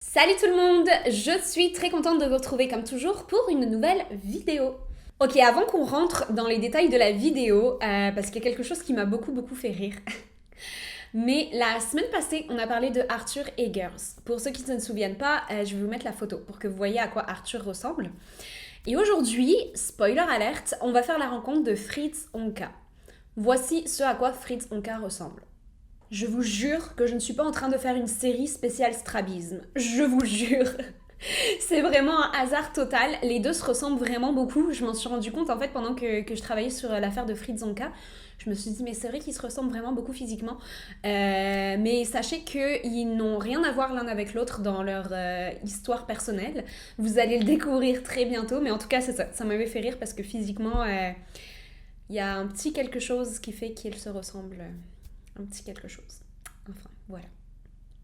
Salut tout le monde, je suis très contente de vous retrouver comme toujours pour une nouvelle vidéo. Ok, avant qu'on rentre dans les détails de la vidéo, parce qu'il y a quelque chose qui m'a beaucoup fait rire. Mais la semaine passée, on a parlé de Arthur Eggers. Pour ceux qui ne se souviennent pas, je vais vous mettre la photo pour que vous voyez à quoi Arthur ressemble. Et aujourd'hui, spoiler alerte, on va faire la rencontre de Fritz Honka. Voici ce à quoi Fritz Honka ressemble. Je vous jure que je ne suis pas en train de faire une série spéciale strabisme. Je vous jure. C'est vraiment un hasard total. Les deux se ressemblent vraiment beaucoup. Je m'en suis rendu compte en fait pendant que je travaillais sur l'affaire de Fritz Honka. Je me suis dit mais c'est vrai qu'ils se ressemblent vraiment beaucoup physiquement. Mais sachez qu'ils n'ont rien à voir l'un avec l'autre dans leur histoire personnelle. Vous allez le découvrir très bientôt. Mais en tout cas c'est ça. Ça m'avait fait rire parce que physiquement il y a un petit quelque chose qui fait qu'ils se ressemblent. Un petit quelque chose. Enfin, voilà.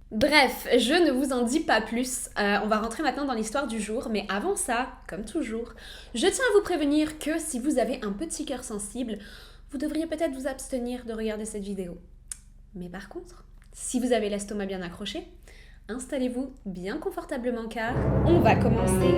Bref, je ne vous en dis pas plus. On va rentrer maintenant dans l'histoire du jour. Mais avant ça, comme toujours, je tiens à vous prévenir que si vous avez un petit cœur sensible, vous devriez peut-être vous abstenir de regarder cette vidéo. Mais par contre, si vous avez l'estomac bien accroché, installez-vous bien confortablement car on va commencer.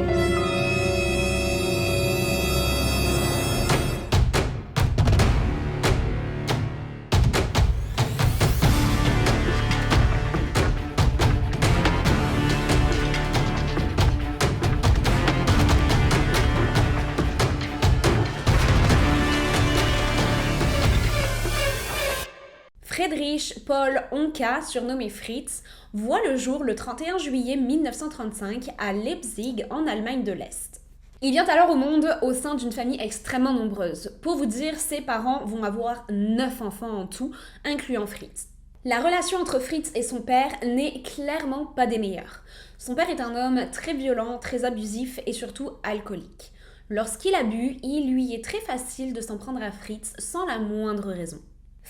Friedrich Paul Honka, surnommé Fritz, voit le jour le 31 juillet 1935 à Leipzig, en Allemagne de l'Est. Il vient alors au monde au sein d'une famille extrêmement nombreuse. Pour vous dire, ses parents vont avoir 9 enfants en tout, incluant Fritz. La relation entre Fritz et son père n'est clairement pas des meilleures. Son père est un homme très violent, très abusif et surtout alcoolique. Lorsqu'il a bu, il lui est très facile de s'en prendre à Fritz sans la moindre raison.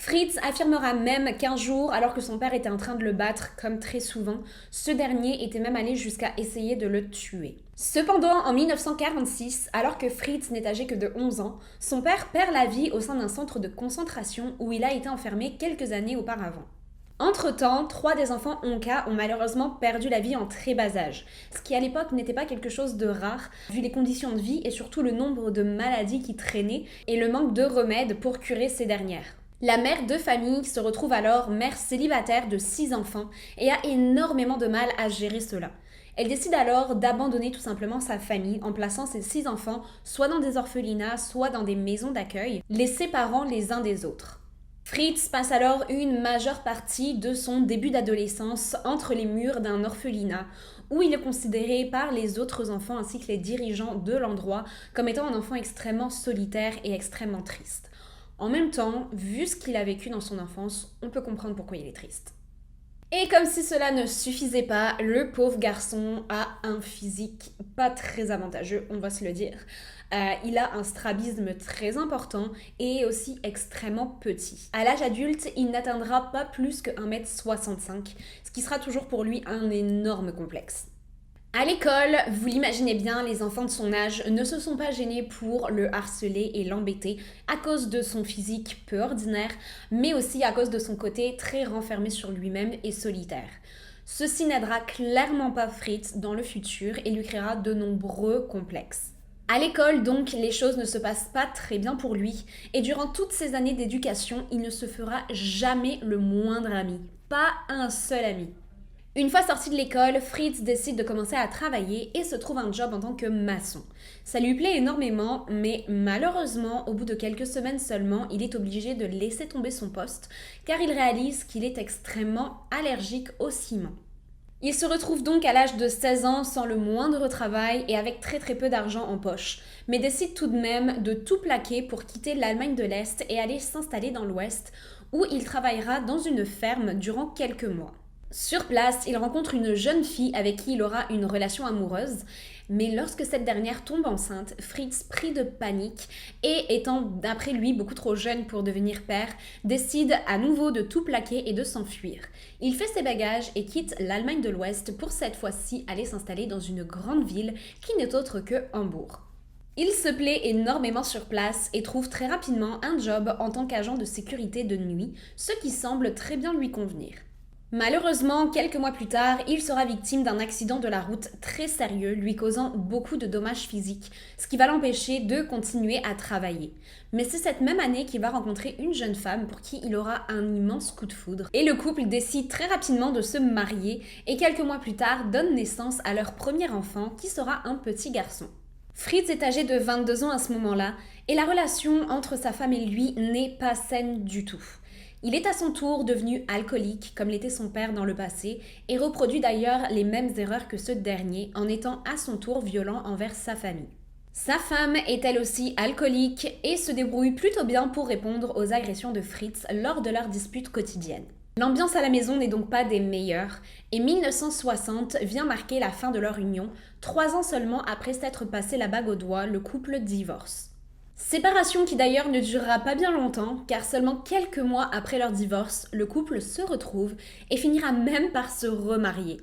Fritz affirmera même qu'un jour, alors que son père était en train de le battre, comme très souvent, ce dernier était même allé jusqu'à essayer de le tuer. Cependant, en 1946, alors que Fritz n'est âgé que de 11 ans, son père perd la vie au sein d'un centre de concentration où il a été enfermé quelques années auparavant. Entre-temps, 3 des enfants Honka ont malheureusement perdu la vie en très bas âge, ce qui à l'époque n'était pas quelque chose de rare, vu les conditions de vie et surtout le nombre de maladies qui traînaient et le manque de remèdes pour curer ces dernières. La mère de famille se retrouve alors mère célibataire de 6 enfants et a énormément de mal à gérer cela. Elle décide alors d'abandonner tout simplement sa famille en plaçant ses 6 enfants soit dans des orphelinats, soit dans des maisons d'accueil, les séparant les uns des autres. Fritz passe alors une majeure partie de son début d'adolescence entre les murs d'un orphelinat, où il est considéré par les autres enfants ainsi que les dirigeants de l'endroit comme étant un enfant extrêmement solitaire et extrêmement triste. En même temps, vu ce qu'il a vécu dans son enfance, on peut comprendre pourquoi il est triste. Et comme si cela ne suffisait pas, le pauvre garçon a un physique pas très avantageux, on va se le dire. Il a un strabisme très important et aussi extrêmement petit. À l'âge adulte, il n'atteindra pas plus que 1m65, ce qui sera toujours pour lui un énorme complexe. À l'école, vous l'imaginez bien, les enfants de son âge ne se sont pas gênés pour le harceler et l'embêter à cause de son physique peu ordinaire, mais aussi à cause de son côté très renfermé sur lui-même et solitaire. Ceci n'aidera clairement pas Fritz dans le futur et lui créera de nombreux complexes. À l'école, donc, les choses ne se passent pas très bien pour lui, et durant toutes ces années d'éducation, il ne se fera jamais le moindre ami. Pas un seul ami. Une fois sorti de l'école, Fritz décide de commencer à travailler et se trouve un job en tant que maçon. Ça lui plaît énormément, mais malheureusement, au bout de quelques semaines seulement, il est obligé de laisser tomber son poste car il réalise qu'il est extrêmement allergique au ciment. Il se retrouve donc à l'âge de 16 ans sans le moindre travail et avec très peu d'argent en poche, mais décide tout de même de tout plaquer pour quitter l'Allemagne de l'Est et aller s'installer dans l'Ouest, où il travaillera dans une ferme durant quelques mois. Sur place, il rencontre une jeune fille avec qui il aura une relation amoureuse, mais lorsque cette dernière tombe enceinte, Fritz, pris de panique et étant d'après lui beaucoup trop jeune pour devenir père, décide à nouveau de tout plaquer et de s'enfuir. Il fait ses bagages et quitte l'Allemagne de l'Ouest pour cette fois-ci aller s'installer dans une grande ville qui n'est autre que Hambourg. Il se plaît énormément sur place et trouve très rapidement un job en tant qu'agent de sécurité de nuit, ce qui semble très bien lui convenir. Malheureusement, quelques mois plus tard, il sera victime d'un accident de la route très sérieux, lui causant beaucoup de dommages physiques, ce qui va l'empêcher de continuer à travailler. Mais c'est cette même année qu'il va rencontrer une jeune femme pour qui il aura un immense coup de foudre. Et le couple décide très rapidement de se marier et quelques mois plus tard donne naissance à leur premier enfant qui sera un petit garçon. Fritz est âgé de 22 ans à ce moment-là et la relation entre sa femme et lui n'est pas saine du tout. Il est à son tour devenu alcoolique, comme l'était son père dans le passé, et reproduit d'ailleurs les mêmes erreurs que ce dernier en étant à son tour violent envers sa famille. Sa femme est elle aussi alcoolique et se débrouille plutôt bien pour répondre aux agressions de Fritz lors de leurs disputes quotidiennes. L'ambiance à la maison n'est donc pas des meilleures, et 1960 vient marquer la fin de leur union, 3 ans seulement après s'être passé la bague au doigt, le couple divorce. Séparation qui d'ailleurs ne durera pas bien longtemps, car seulement quelques mois après leur divorce, le couple se retrouve et finira même par se remarier.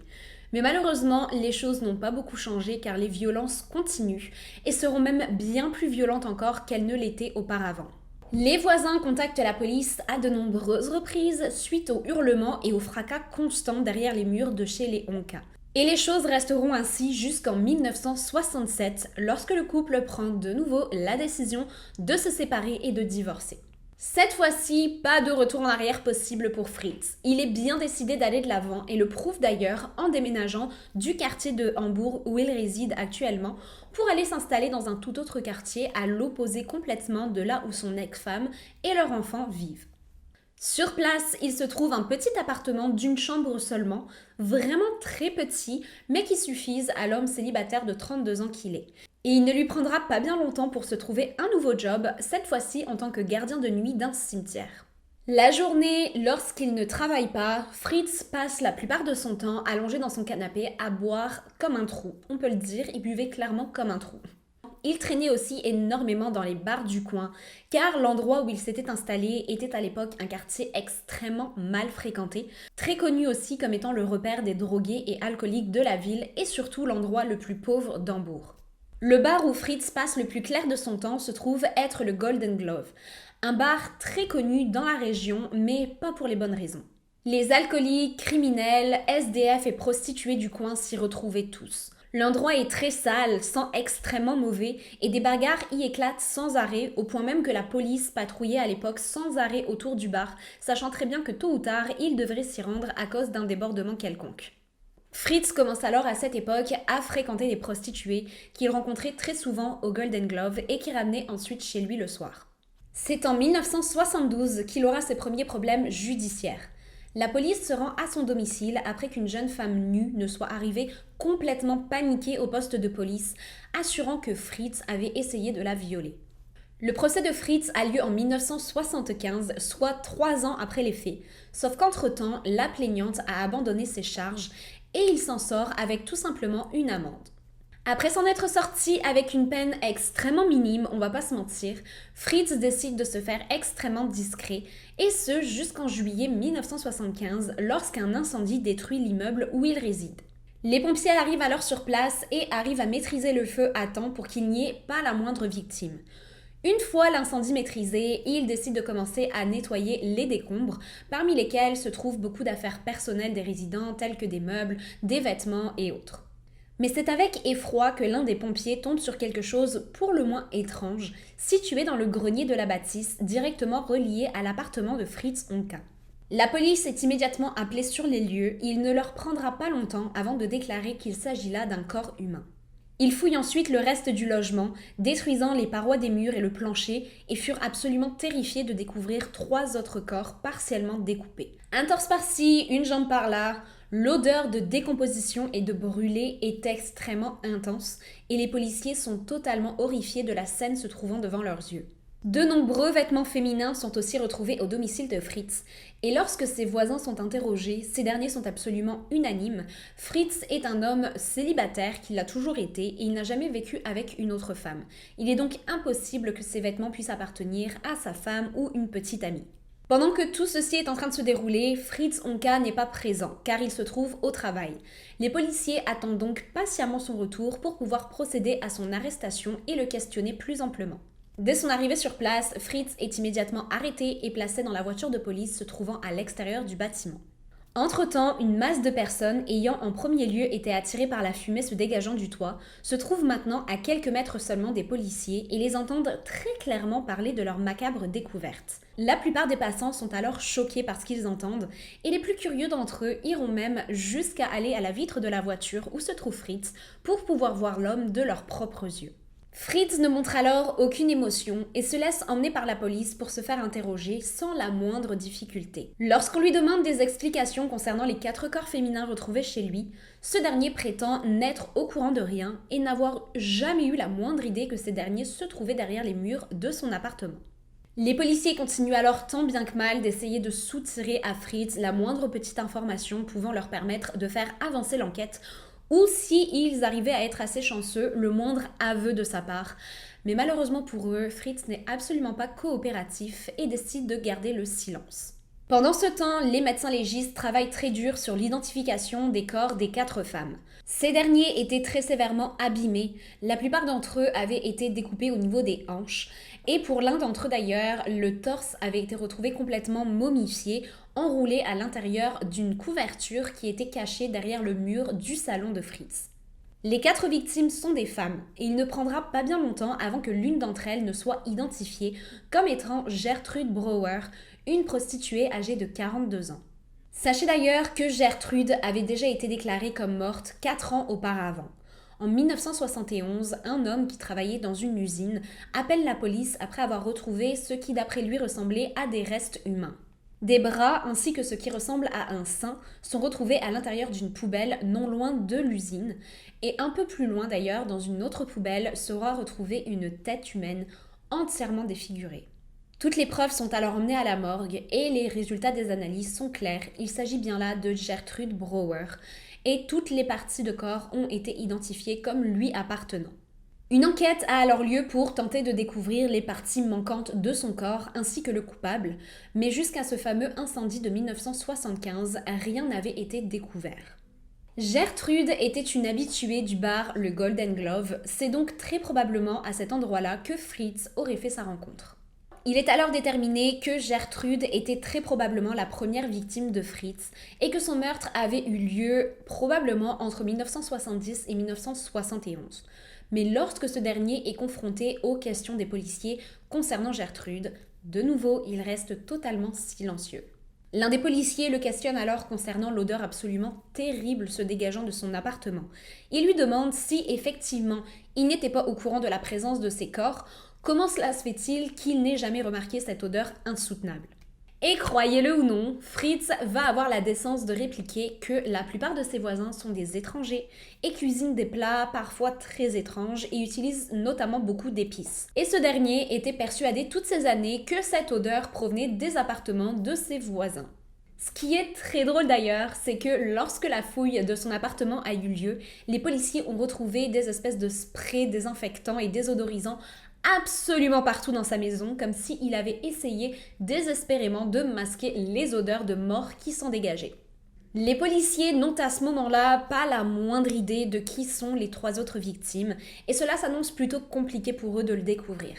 Mais malheureusement, les choses n'ont pas beaucoup changé car les violences continuent et seront même bien plus violentes encore qu'elles ne l'étaient auparavant. Les voisins contactent la police à de nombreuses reprises suite aux hurlements et aux fracas constants derrière les murs de chez les Onca. Et les choses resteront ainsi jusqu'en 1967, lorsque le couple prend de nouveau la décision de se séparer et de divorcer. Cette fois-ci, pas de retour en arrière possible pour Fritz. Il est bien décidé d'aller de l'avant et le prouve d'ailleurs en déménageant du quartier de Hambourg où il réside actuellement pour aller s'installer dans un tout autre quartier à l'opposé complètement de là où son ex-femme et leur enfant vivent. Sur place, il se trouve un petit appartement d'une chambre seulement, vraiment très petit, mais qui suffise à l'homme célibataire de 32 ans qu'il est. Et il ne lui prendra pas bien longtemps pour se trouver un nouveau job, cette fois-ci en tant que gardien de nuit d'un cimetière. La journée, lorsqu'il ne travaille pas, Fritz passe la plupart de son temps allongé dans son canapé à boire comme un trou. On peut le dire, il buvait clairement comme un trou. Il traînait aussi énormément dans les bars du coin, car l'endroit où il s'était installé était à l'époque un quartier extrêmement mal fréquenté, très connu aussi comme étant le repère des drogués et alcooliques de la ville et surtout l'endroit le plus pauvre d'Hambourg. Le bar où Fritz passe le plus clair de son temps se trouve être le Golden Glove, un bar très connu dans la région, mais pas pour les bonnes raisons. Les alcooliques, criminels, SDF et prostituées du coin s'y retrouvaient tous. L'endroit est très sale, sent extrêmement mauvais et des bagarres y éclatent sans arrêt, au point même que la police patrouillait à l'époque sans arrêt autour du bar, sachant très bien que tôt ou tard, il devrait s'y rendre à cause d'un débordement quelconque. Fritz commence alors à cette époque à fréquenter des prostituées qu'il rencontrait très souvent au Golden Glove et qui ramenait ensuite chez lui le soir. C'est en 1972 qu'il aura ses premiers problèmes judiciaires. La police se rend à son domicile après qu'une jeune femme nue ne soit arrivée complètement paniquée au poste de police, assurant que Fritz avait essayé de la violer. Le procès de Fritz a lieu en 1975, soit 3 ans après les faits, sauf qu'entre-temps, la plaignante a abandonné ses charges et il s'en sort avec tout simplement une amende. Après s'en être sorti avec une peine extrêmement minime, on va pas se mentir, Fritz décide de se faire extrêmement discret, et ce jusqu'en juillet 1975, lorsqu'un incendie détruit l'immeuble où il réside. Les pompiers arrivent alors sur place et arrivent à maîtriser le feu à temps pour qu'il n'y ait pas la moindre victime. Une fois l'incendie maîtrisé, ils décident de commencer à nettoyer les décombres, parmi lesquels se trouvent beaucoup d'affaires personnelles des résidents telles que des meubles, des vêtements et autres. Mais c'est avec effroi que l'un des pompiers tombe sur quelque chose pour le moins étrange, situé dans le grenier de la bâtisse, directement relié à l'appartement de Fritz Onca. La police est immédiatement appelée sur les lieux et il ne leur prendra pas longtemps avant de déclarer qu'il s'agit là d'un corps humain. Ils fouillent ensuite le reste du logement, détruisant les parois des murs et le plancher, et furent absolument terrifiés de découvrir 3 autres corps partiellement découpés. Un torse par-ci, une jambe par-là. L'odeur de décomposition et de brûlé est extrêmement intense et les policiers sont totalement horrifiés de la scène se trouvant devant leurs yeux. De nombreux vêtements féminins sont aussi retrouvés au domicile de Fritz et lorsque ses voisins sont interrogés, ces derniers sont absolument unanimes. Fritz est un homme célibataire qui l'a toujours été et il n'a jamais vécu avec une autre femme. Il est donc impossible que ces vêtements puissent appartenir à sa femme ou une petite amie. Pendant que tout ceci est en train de se dérouler, Fritz Onca n'est pas présent car il se trouve au travail. Les policiers attendent donc patiemment son retour pour pouvoir procéder à son arrestation et le questionner plus amplement. Dès son arrivée sur place, Fritz est immédiatement arrêté et placé dans la voiture de police se trouvant à l'extérieur du bâtiment. Entre-temps, une masse de personnes ayant en premier lieu été attirées par la fumée se dégageant du toit se trouvent maintenant à quelques mètres seulement des policiers et les entendent très clairement parler de leur macabre découverte. La plupart des passants sont alors choqués par ce qu'ils entendent et les plus curieux d'entre eux iront même jusqu'à aller à la vitre de la voiture où se trouve Fritz pour pouvoir voir l'homme de leurs propres yeux. Fritz ne montre alors aucune émotion et se laisse emmener par la police pour se faire interroger sans la moindre difficulté. Lorsqu'on lui demande des explications concernant les 4 corps féminins retrouvés chez lui, ce dernier prétend n'être au courant de rien et n'avoir jamais eu la moindre idée que ces derniers se trouvaient derrière les murs de son appartement. Les policiers continuent alors tant bien que mal d'essayer de soutirer à Fritz la moindre petite information pouvant leur permettre de faire avancer l'enquête ou si ils arrivaient à être assez chanceux, le moindre aveu de sa part. Mais malheureusement pour eux, Fritz n'est absolument pas coopératif et décide de garder le silence. Pendant ce temps, les médecins légistes travaillent très dur sur l'identification des corps des 4 femmes. Ces derniers étaient très sévèrement abîmés, la plupart d'entre eux avaient été découpés au niveau des hanches, et pour l'un d'entre eux d'ailleurs, le torse avait été retrouvé complètement momifié, enroulé à l'intérieur d'une couverture qui était cachée derrière le mur du salon de Fritz. Les 4 victimes sont des femmes, et il ne prendra pas bien longtemps avant que l'une d'entre elles ne soit identifiée comme étant Gertrude Brower, une prostituée âgée de 42 ans. Sachez d'ailleurs que Gertrude avait déjà été déclarée comme morte 4 ans auparavant. En 1971, un homme qui travaillait dans une usine appelle la police après avoir retrouvé ce qui d'après lui ressemblait à des restes humains. Des bras ainsi que ce qui ressemble à un sein sont retrouvés à l'intérieur d'une poubelle non loin de l'usine et un peu plus loin d'ailleurs dans une autre poubelle sera retrouvée une tête humaine entièrement défigurée. Toutes les preuves sont alors emmenées à la morgue et les résultats des analyses sont clairs, il s'agit bien là de Gertrude Brower et toutes les parties de corps ont été identifiées comme lui appartenant. Une enquête a alors lieu pour tenter de découvrir les parties manquantes de son corps ainsi que le coupable, mais jusqu'à ce fameux incendie de 1975, rien n'avait été découvert. Gertrude était une habituée du bar Le Golden Glove, c'est donc très probablement à cet endroit-là que Fritz aurait fait sa rencontre. Il est alors déterminé que Gertrude était très probablement la première victime de Fritz et que son meurtre avait eu lieu probablement entre 1970 et 1971. Mais lorsque ce dernier est confronté aux questions des policiers concernant Gertrude, de nouveau, il reste totalement silencieux. L'un des policiers le questionne alors concernant l'odeur absolument terrible se dégageant de son appartement. Il lui demande si effectivement il n'était pas au courant de la présence de ces corps. Comment cela se fait-il qu'il n'ait jamais remarqué cette odeur insoutenable? Et croyez-le ou non, Fritz va avoir la décence de répliquer que la plupart de ses voisins sont des étrangers et cuisinent des plats parfois très étranges et utilisent notamment beaucoup d'épices. Et ce dernier était persuadé toutes ces années que cette odeur provenait des appartements de ses voisins. Ce qui est très drôle d'ailleurs, c'est que lorsque la fouille de son appartement a eu lieu, les policiers ont retrouvé des espèces de sprays désinfectants et désodorisants absolument partout dans sa maison, comme s'il avait essayé désespérément de masquer les odeurs de mort qui s'en dégageaient. Les policiers n'ont à ce moment-là pas la moindre idée de qui sont les 3 autres victimes, et cela s'annonce plutôt compliqué pour eux de le découvrir.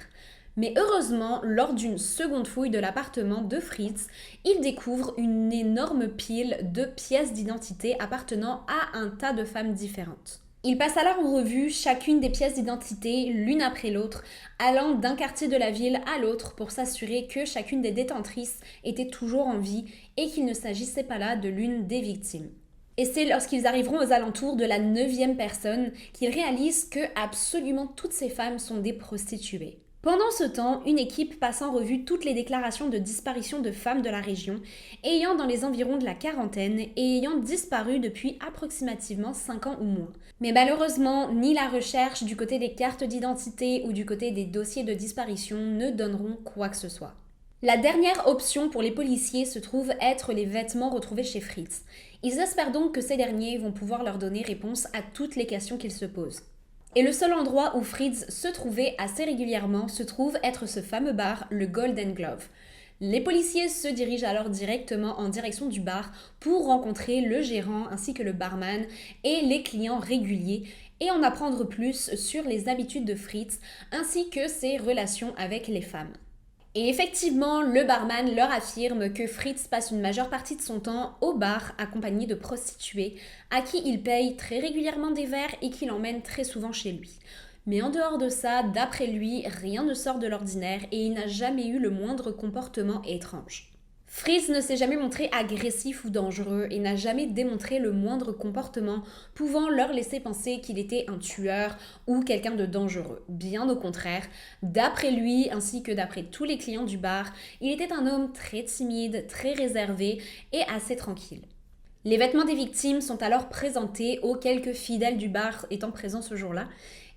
Mais heureusement, lors d'une seconde fouille de l'appartement de Fritz, ils découvrent une énorme pile de pièces d'identité appartenant à un tas de femmes différentes. Il passe alors en revue chacune des pièces d'identité l'une après l'autre, allant d'un quartier de la ville à l'autre pour s'assurer que chacune des détentrices était toujours en vie et qu'il ne s'agissait pas là de l'une des victimes. Et c'est lorsqu'ils arriveront aux alentours de la 9e personne qu'ils réalisent que absolument toutes ces femmes sont des prostituées. Pendant ce temps, une équipe passe en revue toutes les déclarations de disparition de femmes de la région, ayant dans les environs de la quarantaine et ayant disparu depuis approximativement 5 ans ou moins. Mais malheureusement, ni la recherche du côté des cartes d'identité ou du côté des dossiers de disparition ne donneront quoi que ce soit. La dernière option pour les policiers se trouve être les vêtements retrouvés chez Fritz. Ils espèrent donc que ces derniers vont pouvoir leur donner réponse à toutes les questions qu'ils se posent. Et le seul endroit où Fritz se trouvait assez régulièrement se trouve être ce fameux bar, le Golden Glove. Les policiers se dirigent alors directement en direction du bar pour rencontrer le gérant ainsi que le barman et les clients réguliers et en apprendre plus sur les habitudes de Fritz ainsi que ses relations avec les femmes. Et effectivement, le barman leur affirme que Fritz passe une majeure partie de son temps au bar accompagné de prostituées à qui il paye très régulièrement des verres et qui l'emmène très souvent chez lui. Mais en dehors de ça, d'après lui, rien ne sort de l'ordinaire et il n'a jamais eu le moindre comportement étrange. Fritz ne s'est jamais montré agressif ou dangereux et n'a jamais démontré le moindre comportement pouvant leur laisser penser qu'il était un tueur ou quelqu'un de dangereux. Bien au contraire, d'après lui ainsi que d'après tous les clients du bar, il était un homme très timide, très réservé et assez tranquille. Les vêtements des victimes sont alors présentés aux quelques fidèles du bar étant présents ce jour-là,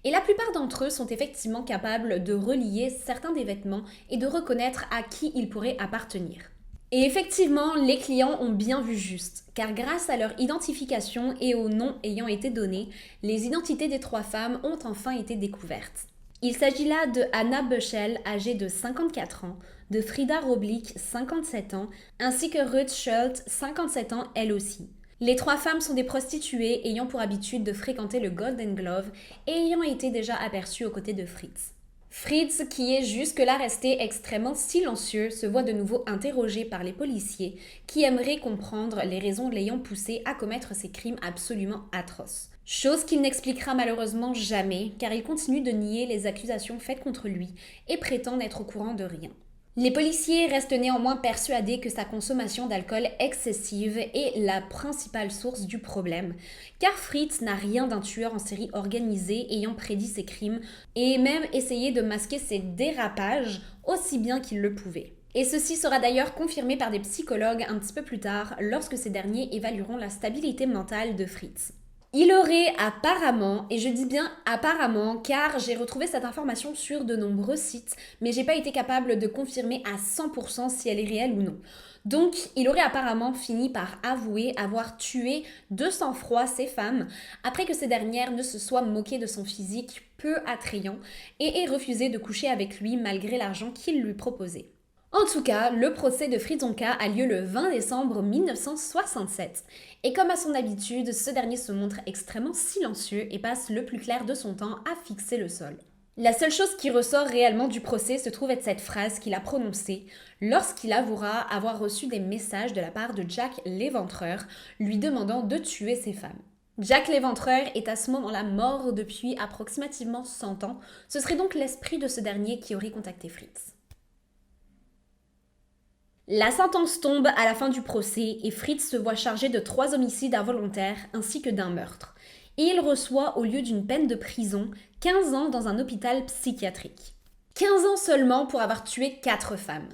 et la plupart d'entre eux sont effectivement capables de relier certains des vêtements et de reconnaître à qui ils pourraient appartenir. Et effectivement, les clients ont bien vu juste, car grâce à leur identification et aux noms ayant été donnés, les identités des 3 femmes ont enfin été découvertes. Il s'agit là de Anna Bushell, âgée de 54 ans, de Frida Roblick, 57 ans, ainsi que Ruth Schultz, 57 ans elle aussi. Les 3 femmes sont des prostituées ayant pour habitude de fréquenter le Golden Glove et ayant été déjà aperçues aux côtés de Fritz. Fritz, qui est jusque-là resté extrêmement silencieux, se voit de nouveau interrogé par les policiers qui aimeraient comprendre les raisons l'ayant poussé à commettre ces crimes absolument atroces. Chose qu'il n'expliquera malheureusement jamais, car il continue de nier les accusations faites contre lui et prétend n'être au courant de rien. Les policiers restent néanmoins persuadés que sa consommation d'alcool excessive est la principale source du problème, car Fritz n'a rien d'un tueur en série organisé ayant prédit ses crimes et même essayé de masquer ses dérapages aussi bien qu'il le pouvait. Et ceci sera d'ailleurs confirmé par des psychologues un petit peu plus tard lorsque ces derniers évalueront la stabilité mentale de Fritz. Il aurait apparemment, et je dis bien apparemment car j'ai retrouvé cette information sur de nombreux sites, mais j'ai pas été capable de confirmer à 100% si elle est réelle ou non. Donc, il aurait apparemment fini par avouer avoir tué de sang-froid ces femmes après que ces dernières ne se soient moquées de son physique peu attrayant et aient refusé de coucher avec lui malgré l'argent qu'il lui proposait. En tout cas, le procès de Fritz Onka a lieu le 20 décembre 1967. Et comme à son habitude, ce dernier se montre extrêmement silencieux et passe le plus clair de son temps à fixer le sol. La seule chose qui ressort réellement du procès se trouve être cette phrase qu'il a prononcée lorsqu'il avouera avoir reçu des messages de la part de Jack l'Éventreur lui demandant de tuer ses femmes. Jack l'Éventreur est à ce moment-là mort depuis approximativement 100 ans. Ce serait donc l'esprit de ce dernier qui aurait contacté Fritz. La sentence tombe à la fin du procès et Fritz se voit chargé de 3 homicides involontaires ainsi que d'un meurtre. Et il reçoit, au lieu d'une peine de prison, 15 ans dans un hôpital psychiatrique. 15 ans seulement pour avoir tué 4 femmes.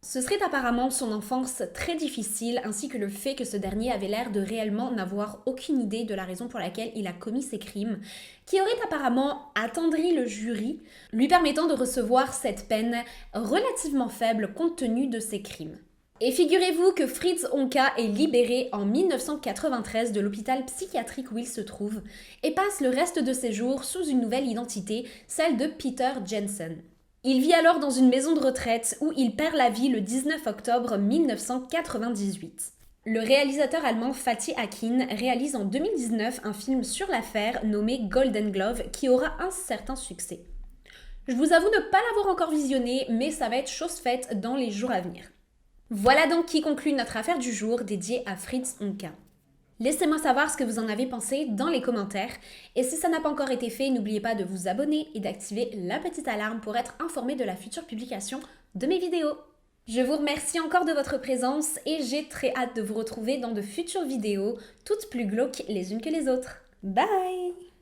Ce serait apparemment son enfance très difficile ainsi que le fait que ce dernier avait l'air de réellement n'avoir aucune idée de la raison pour laquelle il a commis ces crimes, qui aurait apparemment attendri le jury, lui permettant de recevoir cette peine relativement faible compte tenu de ses crimes. Et figurez-vous que Fritz Onka est libéré en 1993 de l'hôpital psychiatrique où il se trouve et passe le reste de ses jours sous une nouvelle identité, celle de Peter Jensen. Il vit alors dans une maison de retraite où il perd la vie le 19 octobre 1998. Le réalisateur allemand Fatih Akin réalise en 2019 un film sur l'affaire nommé Golden Glove qui aura un certain succès. Je vous avoue ne pas l'avoir encore visionné, mais ça va être chose faite dans les jours à venir. Voilà donc qui conclut notre affaire du jour dédiée à Fritz Onka. Laissez-moi savoir ce que vous en avez pensé dans les commentaires. Et si ça n'a pas encore été fait, n'oubliez pas de vous abonner et d'activer la petite alarme pour être informé de la future publication de mes vidéos. Je vous remercie encore de votre présence et j'ai très hâte de vous retrouver dans de futures vidéos, toutes plus glauques les unes que les autres. Bye!